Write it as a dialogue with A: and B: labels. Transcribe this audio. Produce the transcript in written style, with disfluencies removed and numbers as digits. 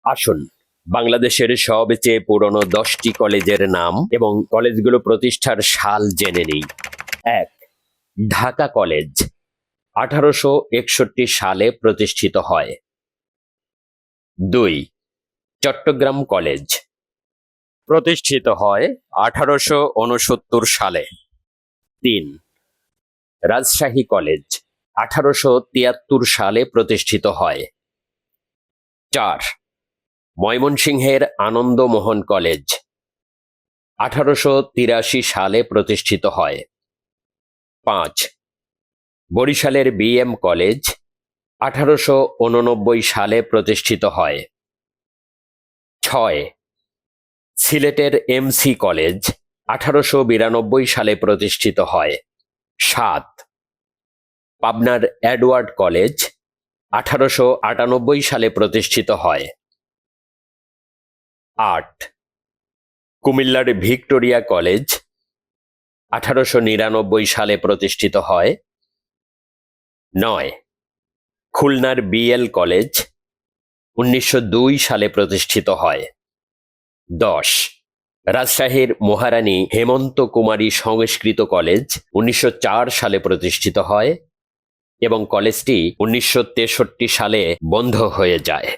A: আসুন বাংলাদেশের সবচেয়ে পুরনো 10টি কলেজের নাম এবং কলেজগুলো প্রতিষ্ঠার সাল জেনে নিই। 1. ঢাকা কলেজ 1861 সালে প্রতিষ্ঠিত হয়। 2. চট্টগ্রাম কলেজ প্রতিষ্ঠিত হয় 1869 সালে। 3. রাজশাহী কলেজ 1873 সালে প্রতিষ্ঠিত হয়। 4. ময়মনসিংহের আনন্দমোহন কলেজ 1883 সালে প্রতিষ্ঠিত হয়। 5. বরিশালের বিএম কলেজ 1889 সালে প্রতিষ্ঠিত হয়। 6. সিলেটের এমসি কলেজ 1892 সালে প্রতিষ্ঠিত হয়। 7. পাবনার এডওয়ার্ড কলেজ 1898 সালে প্রতিষ্ঠিত হয়। 8. কুমিল্লার ভিক্টোরিয়া কলেজ 1899 সালে প্রতিষ্ঠিত হয়। 9. খুলনার বিএল কলেজ 1902 সালে প্রতিষ্ঠিত হয়। 10. রাজশাহীর মহারানী হেমন্ত কুমারী সংস্কৃত কলেজ 1904 সালে প্রতিষ্ঠিত হয় এবং কলেজটি 1963 সালে বন্ধ হয়ে যায়।